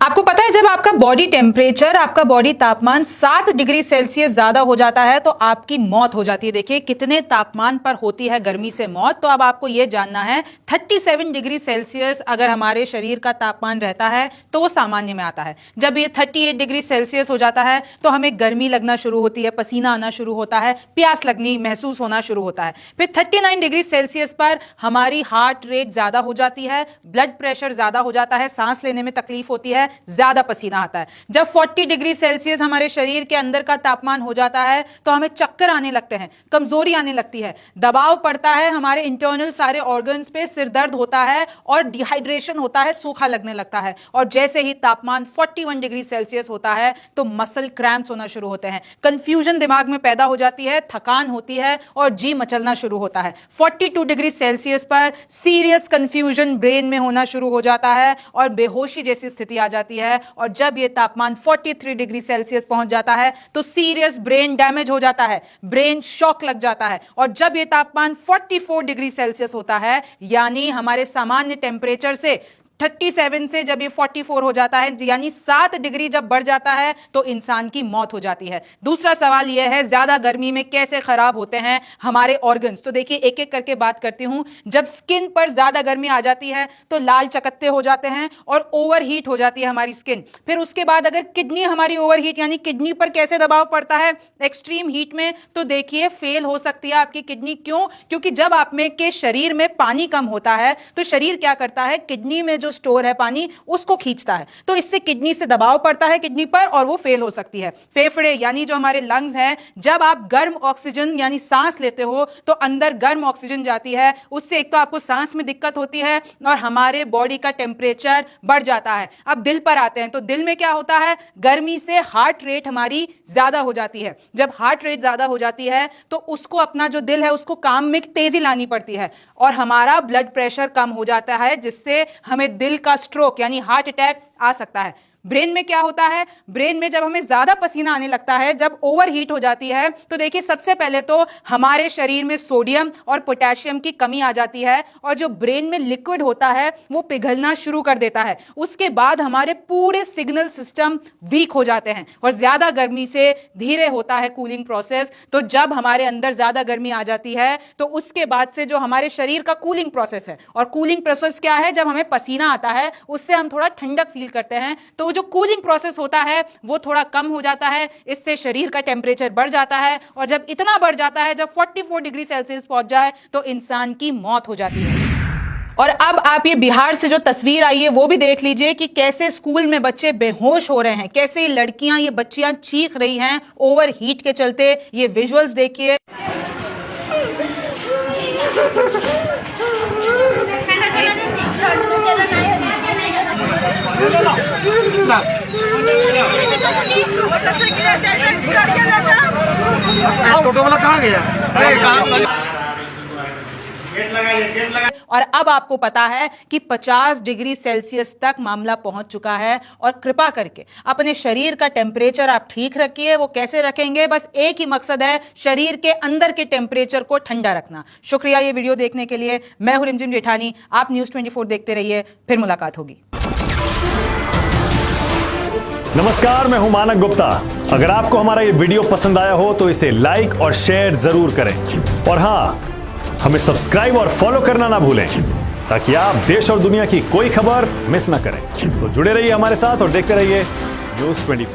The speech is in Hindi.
आपको पता है जब आपका बॉडी टेम्परेचर, आपका बॉडी तापमान 7 डिग्री सेल्सियस ज्यादा हो जाता है तो आपकी मौत हो जाती है। देखिए कितने तापमान पर होती है गर्मी से मौत। तो अब आपको यह जानना है 37 डिग्री सेल्सियस अगर हमारे शरीर का तापमान रहता है तो वो सामान्य में आता है। जब ये 38 डिग्री सेल्सियस हो जाता है तो हमें गर्मी लगना शुरू होती है, पसीना आना शुरू होता है, प्यास लगनी महसूस होना शुरू होता है। फिर 39 डिग्री सेल्सियस पर हमारी हार्ट रेट ज्यादा हो जाती है, ब्लड प्रेशर ज्यादा हो जाता है, सांस लेने में तकलीफ होती है, ज्यादा पसीना आता है। जब 40 डिग्री सेल्सियस हमारे शरीर के अंदर का तापमान हो जाता है तो हमें चक्कर आने लगते हैं, कमजोरी आने लगती है, दबाव पड़ता है हमारे इंटरनल सारे ऑर्गन्स पे, सिर दर्द होता है और डिहाइड्रेशन होता है, सूखा लगने लगता है। और जैसे ही तापमान 41 डिग्री सेल्सियस होता है तो मसल क्रैम्प्स होना शुरू होते हैं, कंफ्यूजन दिमाग में पैदा हो जाती है, थकान होती है और जी मचलना शुरू होता है। 42 डिग्री सेल्सियस पर सीरियस कंफ्यूजन ब्रेन में होना शुरू हो जाता है और बेहोशी जैसी स्थिति आ जाती है। और जब यह तापमान 43 डिग्री सेल्सियस पहुंच जाता है तो सीरियस ब्रेन डैमेज हो जाता है, ब्रेन शॉक लग जाता है। और जब यह तापमान 44 डिग्री सेल्सियस होता है यानी हमारे सामान्य टेम्परेचर से 37 से जब ये 44 हो जाता है यानी 7 डिग्री जब बढ़ जाता है तो इंसान की मौत हो जाती है। दूसरा सवाल यह है ज्यादा गर्मी में कैसे खराब होते हैं हमारे ऑर्गन्स। तो देखिए एक एक करके बात करती हूं। जब स्किन पर ज्यादा गर्मी आ जाती है तो लाल चकत्ते हो जाते हैं और ओवरहीट हो जाती है हमारी स्किन। फिर उसके बाद अगर किडनी हमारी ओवरहीट यानी किडनी पर कैसे दबाव पड़ता है एक्सट्रीम हीट में, तो देखिए फेल हो सकती है आपकी किडनी। क्यों? क्योंकि जब आप में के शरीर में पानी कम होता है तो शरीर क्या करता है, किडनी में जो स्टोर है पानी उसको खींचता है, तो इससे किडनी से दबाव पड़ता है किडनी पर और वो फेल हो सकती है। फेफड़े यानी जो हमारे लंग्स हैं, जब आप गर्म ऑक्सीजन यानी सांस लेते हो तो अंदर गर्म ऑक्सीजन जाती है, उससे एक तो आपको सांस में दिक्कत होती है और हमारे बॉडी का टेम्परेचर बढ़ जाता है। अब दिल पर आते हैं तो दिल में क्या होता है, गर्मी से हार्ट रेट हमारी ज्यादा हो जाती है। जब हार्ट रेट ज्यादा हो जाती है तो उसको अपना जो दिल है उसको काम में तेजी लानी पड़ती है और हमारा ब्लड प्रेशर कम हो जाता है, जिससे हमें दिल का स्ट्रोक यानी हार्ट अटैक आ सकता है। ब्रेन में क्या होता है, ब्रेन में जब हमें ज्यादा पसीना आने लगता है, जब ओवरहीट हो जाती है तो देखिए सबसे पहले तो हमारे शरीर में सोडियम और पोटेशियम की कमी आ जाती है और जो ब्रेन में लिक्विड होता है वो पिघलना शुरू कर देता है। उसके बाद हमारे पूरे सिग्नल सिस्टम वीक हो जाते हैं और ज्यादा गर्मी से धीरे होता है कूलिंग प्रोसेस। तो जब हमारे अंदर ज्यादा गर्मी आ जाती है तो उसके बाद से जो हमारे शरीर का कूलिंग प्रोसेस है, और कूलिंग प्रोसेस क्या है, जब हमें पसीना आता है उससे हम थोड़ा ठंडक फील करते हैं, तो जो कूलिंग प्रोसेस होता है वो थोड़ा कम हो जाता है, इससे शरीर का टेम्परेचर बढ़ जाता है और जब इतना बढ़ जाता है, जब 44 डिग्री सेल्सियस पहुंच जाए तो इंसान की मौत हो जाती है। और अब आप ये बिहार से जो तस्वीर आई है वो भी देख लीजिए कि कैसे स्कूल में बच्चे बेहोश हो रहे हैं, कैसे लड़कियां, ये बच्चियां चीख रही हैं ओवर हीट के चलते। ये विजुअल्स देखिए। टोटो वाला कहाँ गया? और अब आपको पता है कि 50 डिग्री सेल्सियस तक मामला पहुंच चुका है। और कृपा करके अपने शरीर का टेम्परेचर आप ठीक रखिए। वो कैसे रखेंगे? बस एक ही मकसद है, शरीर के अंदर के टेम्परेचर को ठंडा रखना। शुक्रिया ये वीडियो देखने के लिए। मैं हूं रिमझिम जेठानी, आप न्यूज़ 24 देखते रहिए, फिर मुलाकात होगी। नमस्कार, मैं हूं मानक गुप्ता। अगर आपको हमारा ये वीडियो पसंद आया हो तो इसे लाइक और शेयर जरूर करें और हाँ, हमें सब्सक्राइब और फॉलो करना ना भूलें ताकि आप देश और दुनिया की कोई खबर मिस ना करें। तो जुड़े रहिए हमारे साथ और देखते रहिए न्यूज़ 24।